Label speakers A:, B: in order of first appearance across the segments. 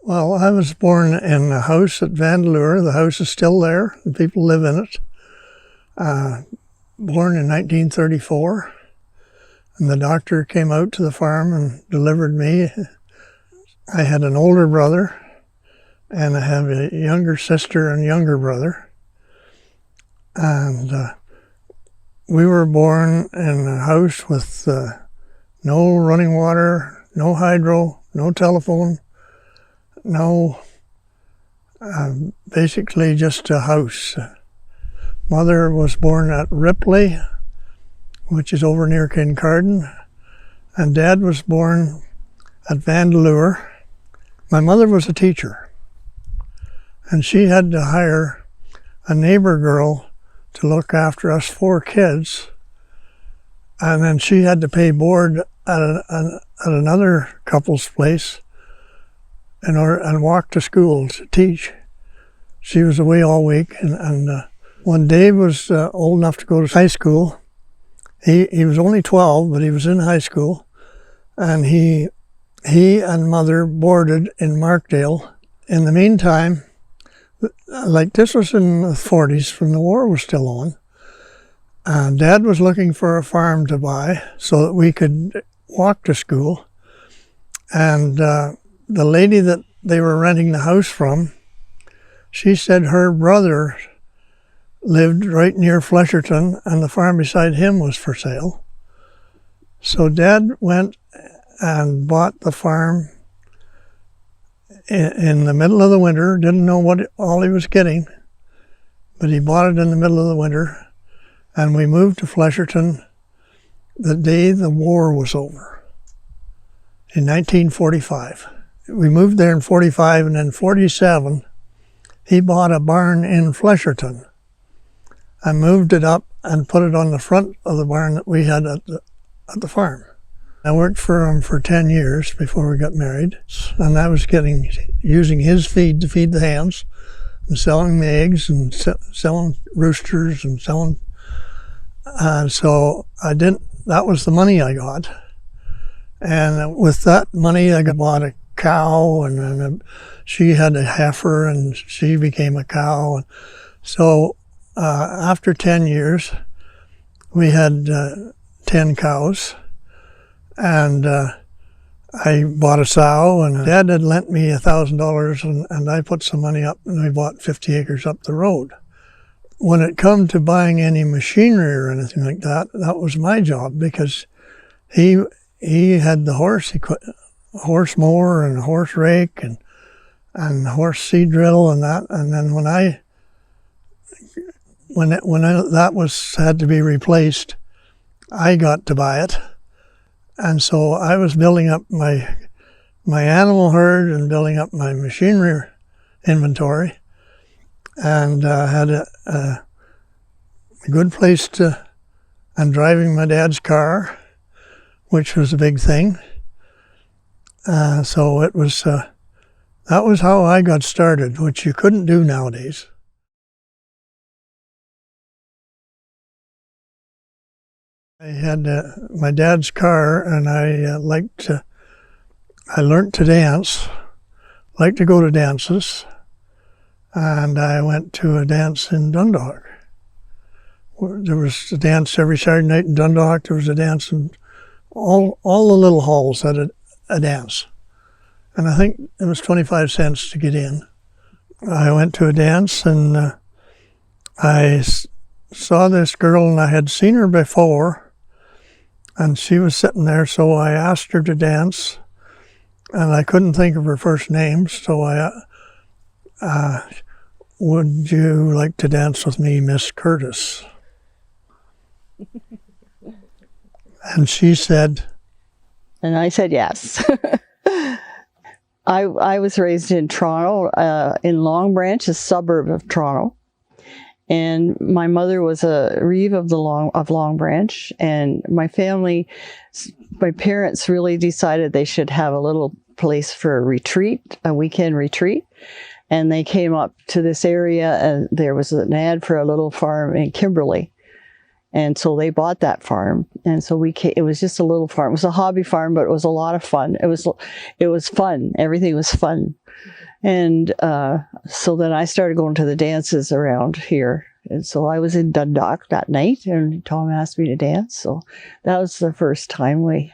A: Well, I was born in a house at Vandeleur. The house is still there, and people live in it. Born in 1934, and the doctor came out to the farm and delivered me. I had an older brother, and I have a younger sister and younger brother. And we were born in a house with no running water, no hydro, no telephone, no, basically just a house. Mother was born at Ripley, which is over near Kincardine, and Dad was born at Vandeleur. My mother was a teacher, and she had to hire a neighbor girl to look after us 4 kids, and then she had to pay board at another couple's place and walk to school to teach. She was away all week, and when Dave was old enough to go to high school, he was only 12, but he was in high school, and he and Mother boarded in Markdale. In the meantime, like this was in the 40s when the war was still on, and Dad was looking for a farm to buy so that we could walk to school. And the lady that they were renting the house from, she said her brother lived right near Flesherton, and the farm beside him was for sale. So Dad went and bought the farm in the middle of the winter. Didn't know what all he was getting, but he bought it in the middle of the winter, and we moved to Flesherton the day the war was over in 1945. We moved there in 45, and in 47 he bought a barn in Flesherton. I moved it up and put it on the front of the barn that we had at the farm. I worked for him for 10 years before we got married, and I was using his feed to feed the hens, and selling the eggs, and selling roosters, and selling. And so that was the money I got. And with that money, I bought a cow, and she had a heifer, and she became a cow. So after 10 years, we had 10 cows, and I bought a sow, and Dad had lent me $1,000, and I put some money up, and we bought 50 acres up the road. When it come to buying any machinery or anything like that, that was my job, because he had the horse mower and horse rake and horse seed drill and that. And then when that had to be replaced, I got to buy it. And so I was building up my animal herd and building up my machinery inventory, and had a good place and driving my dad's car, which was a big thing. So it was that was how I got started, which you couldn't do nowadays. I had my dad's car, and I learned to dance, liked to go to dances, and I went to a dance in Dundalk. There was a dance every Saturday night in Dundalk. There was a dance in all the little halls had a dance, and I think it was 25 cents to get in. I went to a dance, and I saw this girl, and I had seen her before, and she was sitting there, so I asked her to dance, and I couldn't think of her first name, so would you like to dance with me, Miss Curtis? And she said,
B: and I said yes. I was raised in Toronto, in Long Branch, a suburb of Toronto. And my mother was a reeve of Long Branch, and my parents really decided they should have a little place for a retreat, a weekend retreat. And they came up to this area, and there was an ad for a little farm in Kimberley. And so they bought that farm. And so it was just a little farm. It was a hobby farm, but it was a lot of fun. It was fun. Everything was fun. And so then I started going to the dances around here. And so I was in Dundalk that night, and Tom asked me to dance. So that was the first time we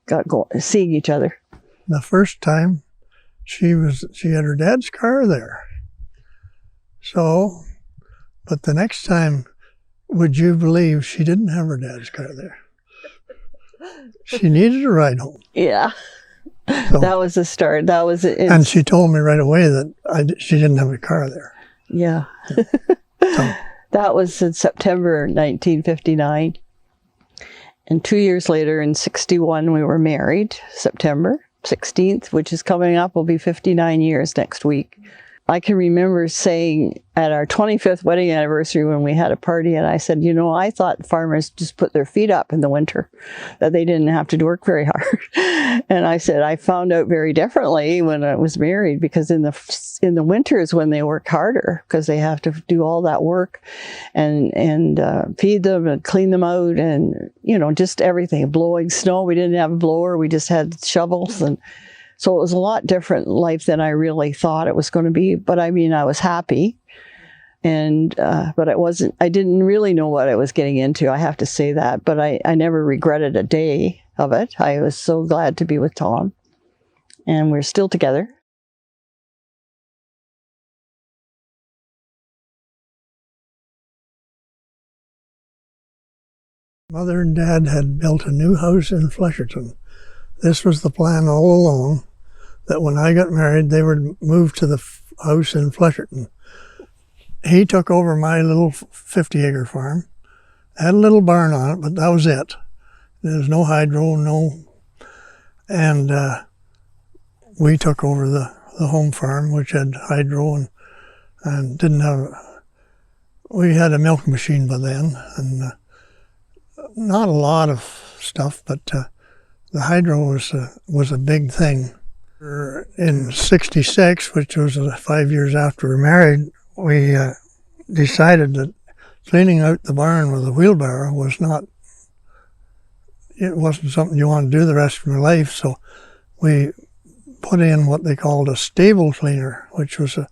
B: got seeing each other.
A: The first time she had her dad's car there. So, but the next time, would you believe she didn't have her dad's car there? She needed a ride home.
B: Yeah. So, that was the start. That was it.
A: And she told me right away that she didn't have a car there.
B: Yeah.
A: So,
B: that was in September 1959. And 2 years later, in 61, we were married, September 16th, which is coming up, will be 59 years next week. I can remember saying at our 25th wedding anniversary when we had a party, and I said, you know, I thought farmers just put their feet up in the winter, that they didn't have to work very hard. And I said, I found out very differently when I was married, because in the winters when they work harder, because they have to do all that work and feed them and clean them out and, you know, just everything. Blowing snow, we didn't have a blower, we just had shovels. And so it was a lot different life than I really thought it was going to be. But I mean, I was happy. And, but I didn't really know what I was getting into. I have to say that, but I never regretted a day of it. I was so glad to be with Tom, and we're still together.
A: Mother and Dad had built a new house in Flesherton. This was the plan all along, that when I got married, they would move to the house in Flesherton. He took over my little 50-acre farm. Had a little barn on it, but that was it. There was no hydro, and we took over the home farm, which had hydro and didn't have. We had a milk machine by then, and not a lot of stuff, but the hydro was a big thing. In '66, which was 5 years after we were married, we decided that cleaning out the barn with a wheelbarrow wasn't something you want to do the rest of your life. So we put in what they called a stable cleaner, which was a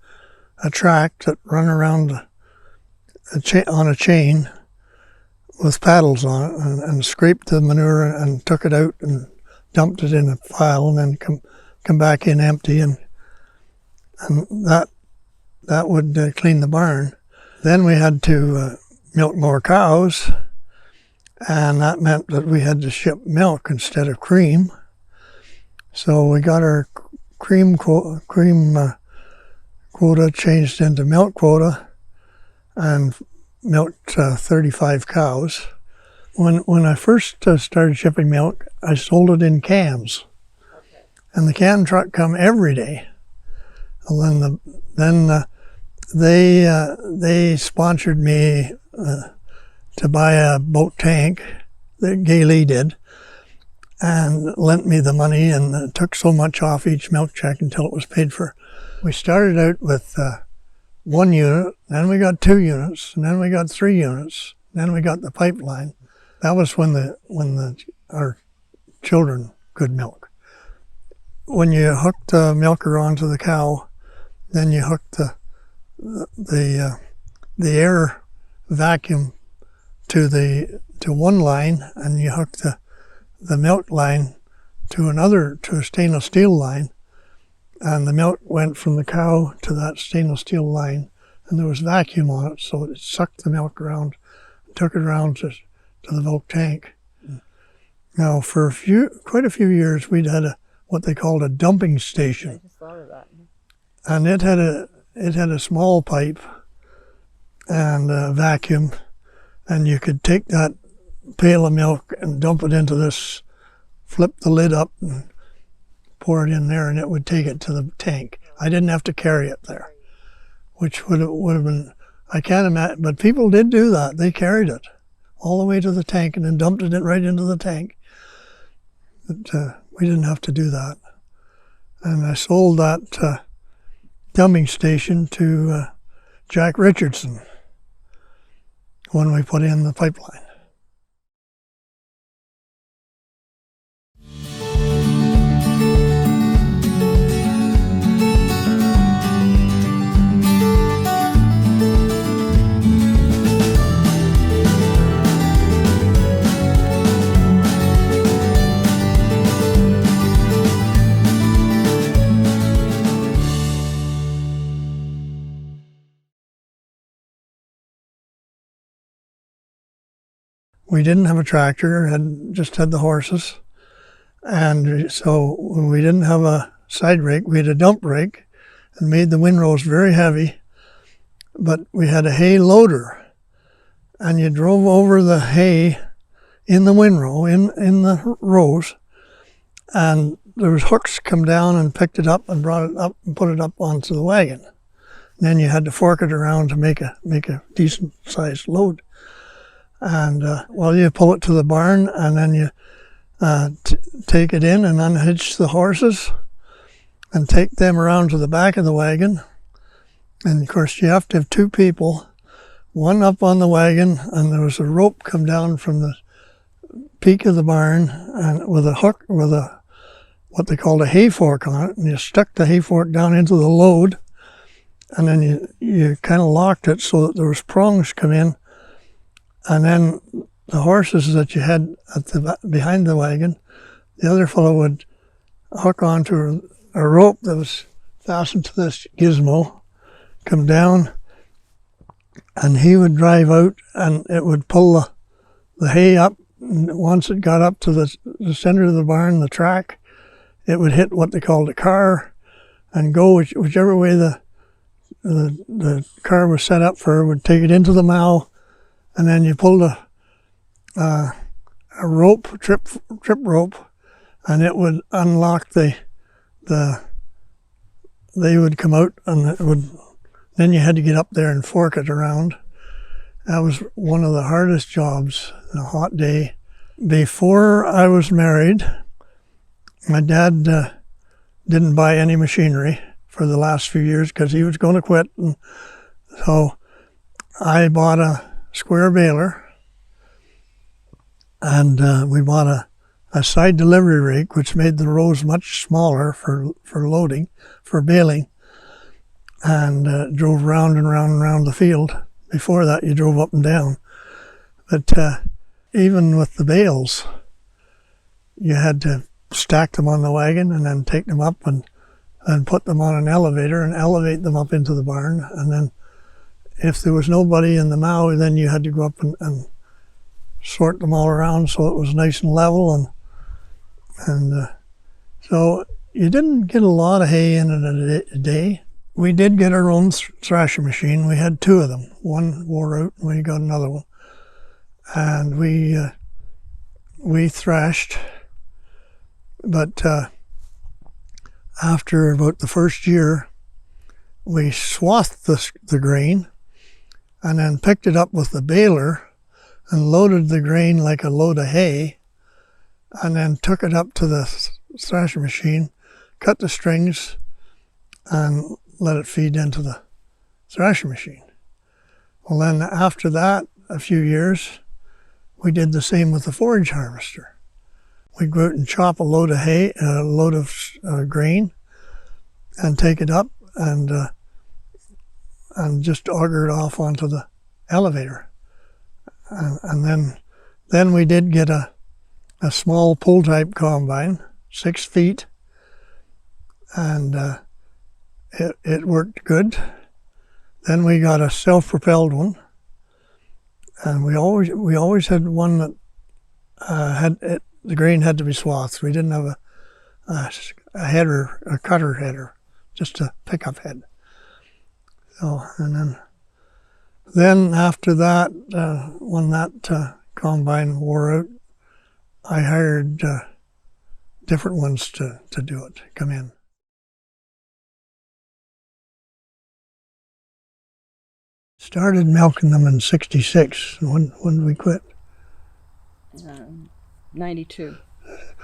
A: track that run around on a chain with paddles on it, and scraped the manure and took it out and dumped it in a pile, and then come back in empty, and that would clean the barn. Then we had to milk more cows, and that meant that we had to ship milk instead of cream. So we got our cream quota changed into milk quota, and milked 35 cows. When I first started shipping milk, I sold it in cans. Okay. And the can truck come every day. And then they sponsored me to buy a boat tank, that Gailey did, and lent me the money, and took so much off each milk check until it was paid for. We started out with 1 unit, then we got 2 units, and then we got 3 units, then we got the pipeline. That was when our children could milk. When you hook the milker onto the cow, then you hook the air vacuum to one line, and you hook the milk line to a stainless steel line, and the milk went from the cow to that stainless steel line, and there was vacuum on it, so it sucked the milk around, took it around to the milk tank. Now, for quite a few years, we'd had what they called a dumping station. I just thought of that. And it had a small pipe and a vacuum, and you could take that pail of milk and dump it into this, flip the lid up and pour it in there, and it would take it to the tank. I didn't have to carry it there, which would have been, I can't imagine, but people did do that. They carried it all the way to the tank and then dumped it right into the tank. But we didn't have to do that. And I sold that dumping station to Jack Richardson when we put in the pipeline. We didn't have a tractor, just had the horses. And so we didn't have a side rake. We had a dump rake and made the windrows very heavy. But we had a hay loader, and you drove over the hay in the windrow, in the rows, and there was hooks come down and picked it up and brought it up and put it up onto the wagon. And then you had to fork it around to make a decent sized load. And you pull it to the barn, and then you take it in and unhitch the horses and take them around to the back of the wagon. And of course you have to have two people, one up on the wagon, and there was a rope come down from the peak of the barn and with a hook with what they called a hay fork on it, and you stuck the hay fork down into the load, and then you kind of locked it so that there was prongs come in, and then the horses that you had behind the wagon, the other fellow would hook onto a rope that was fastened to this gizmo, come down, and he would drive out, and it would pull the hay up. And once it got up to the center of the barn, the track, it would hit what they called a car and go whichever way the car was set up for, would take it into the mow, and then you pulled a rope, trip rope, and it would unlock they would come out, and then you had to get up there and fork it around. That was one of the hardest jobs, a hot day. Before I was married, my dad didn't buy any machinery for the last few years because he was going to quit. And so I bought a square baler, and we bought a side delivery rake, which made the rows much smaller for loading, for baling, and drove round and round and round the field. Before that, you drove up and down. But even with the bales, you had to stack them on the wagon and then take them up and put them on an elevator and elevate them up into the barn. And then if there was nobody in the mow, then you had to go up and sort them all around so it was nice and level. And so you didn't get a lot of hay in it a day. We did get our own thrasher machine. We had two of them. One wore out, and we got another one. And we thrashed. But after about the first year, we swathed the grain and then picked it up with the baler and loaded the grain like a load of hay, and then took it up to the thrasher machine, cut the strings, and let it feed into the thrasher machine. Well, then after that, a few years, we did the same with the forage harvester. We'd go out and chop a load of hay, a load of grain, and take it up and just auger it off onto the elevator. And then we did get a small pull-type combine, 6 feet, and it worked good. Then we got a self-propelled one, and we always had one that the grain had to be swathed. We didn't have a header, a cutter header, just a pickup head. So, and then after that, when that combine wore out, I hired different ones to do it, come in. Started milking them in '66. When did we quit?
B: 92.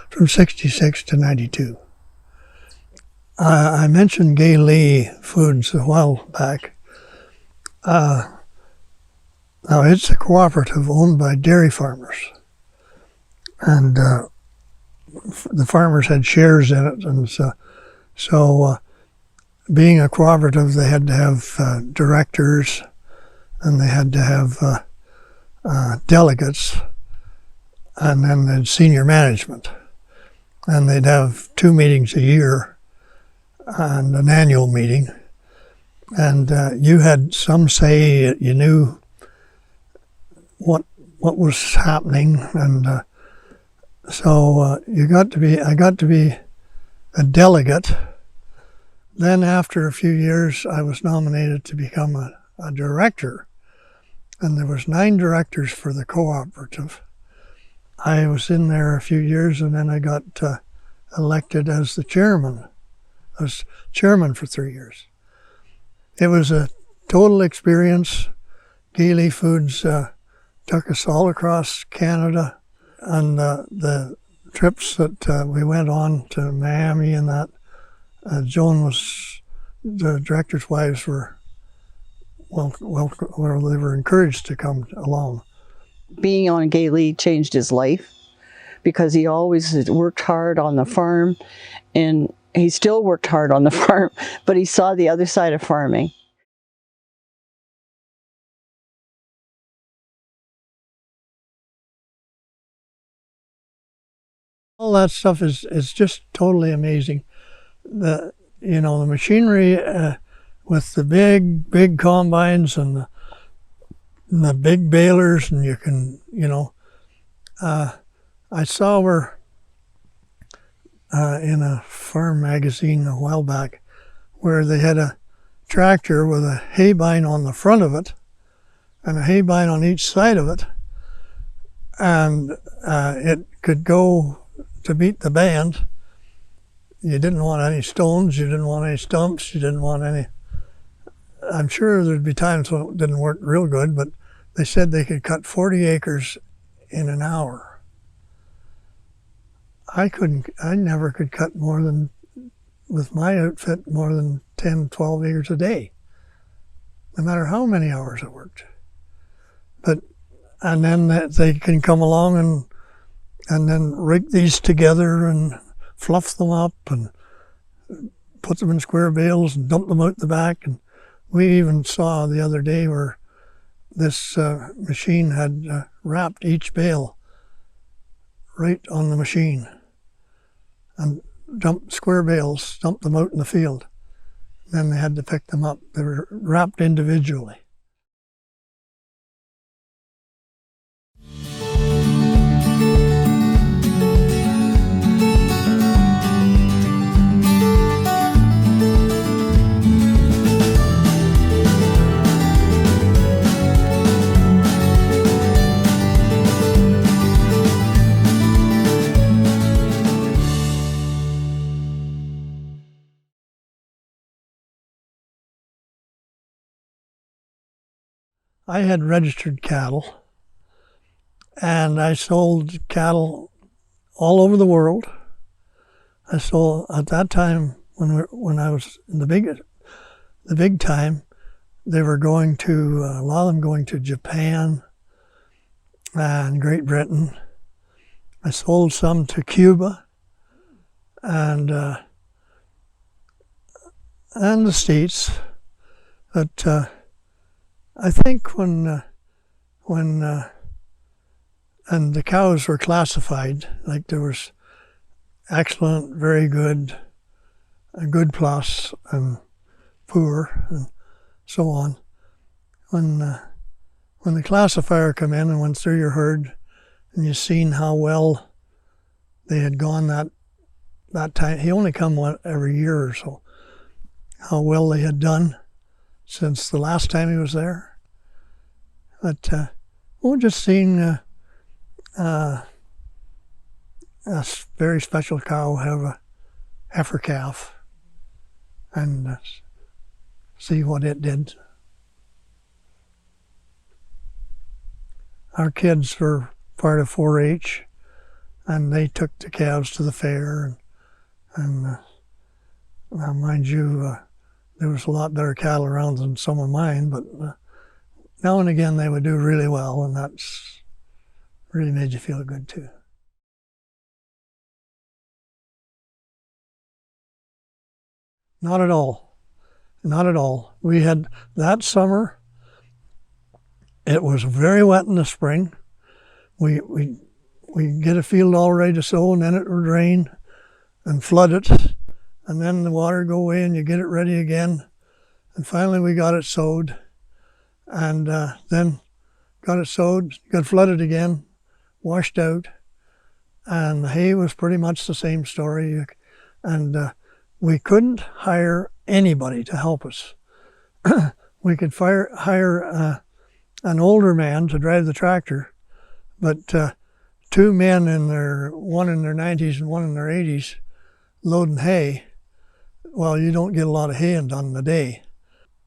A: From '66 to '92. I mentioned Gay Lee Foods a while back. Now it's a cooperative owned by dairy farmers, and the farmers had shares in it, and so being a cooperative, they had to have directors, and they had to have delegates, and then they'd senior management, and they'd have 2 meetings a year and an annual meeting, and you had some say. You knew what what was happening, and so I got to be a delegate. Then after a few years, I was nominated to become a director, and there was 9 directors for the cooperative. I was in there a few years, and then I got elected as the chairman. I was chairman for 3 years. It was a total experience. Gailey Foods took us all across Canada, and the trips that we went on to Miami and that, Joan was, the directors' wives were, well, they were encouraged to come along.
B: Being on Gailey changed his life because he always worked hard on the farm, and he still worked hard on the farm, but he saw the other side of farming.
A: All that stuff is just totally amazing. The machinery with the big combines and the big balers, and you can, I saw where in a farm magazine a while back where they had a tractor with a haybine on the front of it and a haybine on each side of it, and it could go to beat the band. You didn't want any stones, you didn't want any stumps, you didn't want any. I'm sure there'd be times when it didn't work real good, but they said they could cut 40 acres in an hour. I never could cut more than, with my outfit, more than 10, 12 acres a day, no matter how many hours I worked. And then they can come along and then rig these together and fluff them up and put them in square bales and dump them out the back. And we even saw the other day where this machine had wrapped each bale right on the machine and dumped square bales, dumped them out in the field. Then they had to pick them up. They were wrapped individually. I had registered cattle, and I sold cattle all over the world. I sold, at that time, when I was in the big time, they were going to, a lot of them going to Japan and Great Britain. I sold some to Cuba and the States. But I think when and the cows were classified, like there was excellent, very good, good plus, and poor, and so on. When the classifier come in and went through your herd, and you seen how well they had gone that time, he only come every year or so, how well they had done since the last time he was there. But we're just seeing a very special cow have a heifer calf and see what it did. Our kids were part of 4-H, and they took the calves to the fair. And now, mind you, there was a lot better cattle around than some of mine, but now and again they would do really well, and that's really made you feel good too. Not at all. Not at all. We had that summer, it was very wet in the spring. We get a field all ready to sow, and then it would rain and flood it, and then the water go away and you get it ready again. And finally we got it sowed. And then got it sowed, got flooded again, washed out, and the hay was pretty much the same story. And we couldn't hire anybody to help us. We could hire an older man to drive the tractor, but two men one in their 90s and one in their 80s, loading hay, well, you don't get a lot of hay done in a day.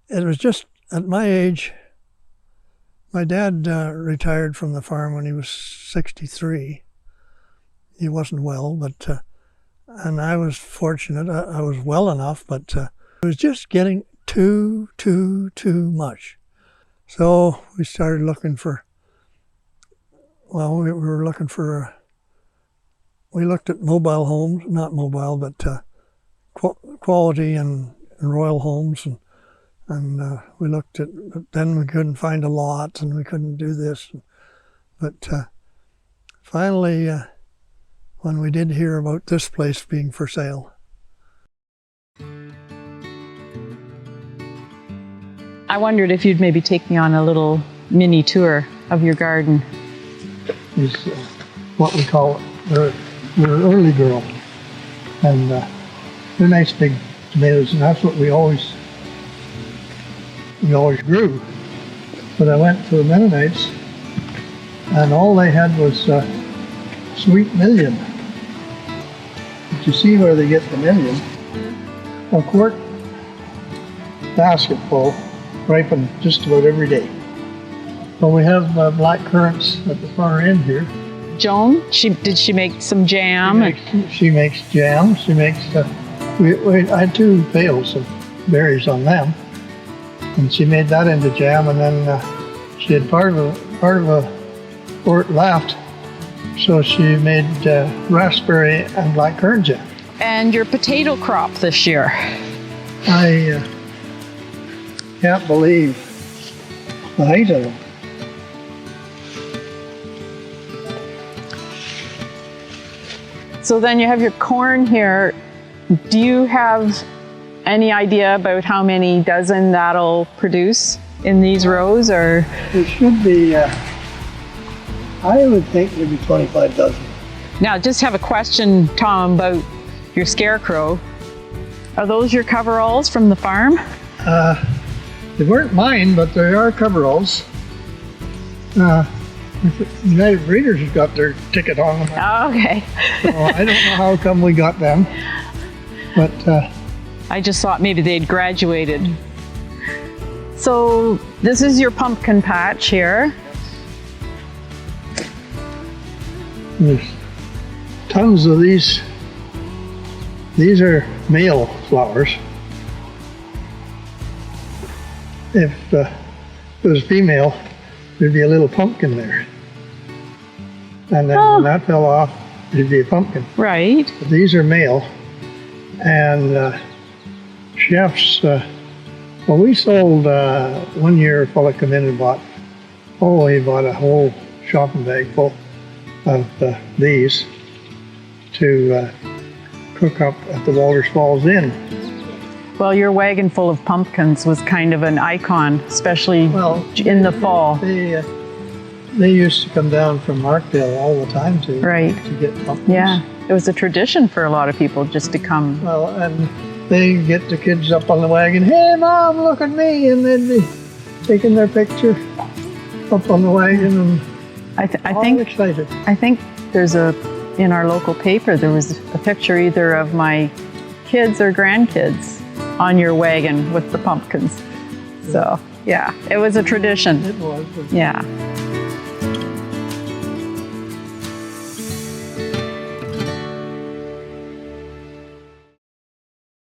A: It was just, at my age, my dad retired from the farm when he was 63. He wasn't well, but, and I was fortunate. I was well enough, but it was just getting too much. So we started looking for, well, we looked at mobile homes, not mobile, but quality and royal homes. And we looked at, but then we couldn't find a lot and we couldn't do this. But finally, when we did hear about this place being for sale.
C: I wondered if you'd maybe take me on a little mini tour of your garden.
A: Is what we call it. We're early girl, and they're nice big tomatoes, and that's what we always grew. But I went to the Mennonites, and all they had was sweet million. But you see where they get the million? A quart basketful ripen just about every day. So we have black currants at the far end here.
C: Joan, did she make some jam?
A: She makes jam. She makes. I had 2 pails of berries on them, and she made that into jam. And then she had part of a quart left, so she made raspberry and black currant jam.
C: And your potato crop this year?
A: I can't believe the height of them.
C: So then you have your corn here. Do you have any idea about how many dozen that'll produce in these rows, or?
A: It should be, I would think maybe 25 dozen.
C: Now, just have a question, Tom, about your scarecrow. Are those your coveralls from the farm?
A: They weren't mine, but they are coveralls. United Breeders has got their ticket on them.
C: Oh, okay.
A: So I don't know how come we got them, but
C: I just thought maybe they'd graduated. So this is your pumpkin patch here.
A: there's tons of these. These are male flowers. If it was female, there'd be a little pumpkin there. And then when that fell off, it'd be a pumpkin.
C: Right.
A: But these are male. And chefs, well, we sold, 1 year a fella come in and bought, he bought a whole shopping bag full of these to cook up at the Walters Falls Inn.
C: Well, your wagon full of pumpkins was kind of an icon, especially in the fall.
A: They used to come down from Markdale all the time to get pumpkins.
C: Yeah, it was a tradition for a lot of people just to come.
A: Well, and they get the kids up on the wagon, "Hey Mom, look at me," and they'd be taking their picture up on the wagon and all excited.
C: I think there's in our local paper, there was a picture either of my kids or grandkids on your wagon with the pumpkins. So, yeah, it was a tradition.
A: It was.
C: Yeah.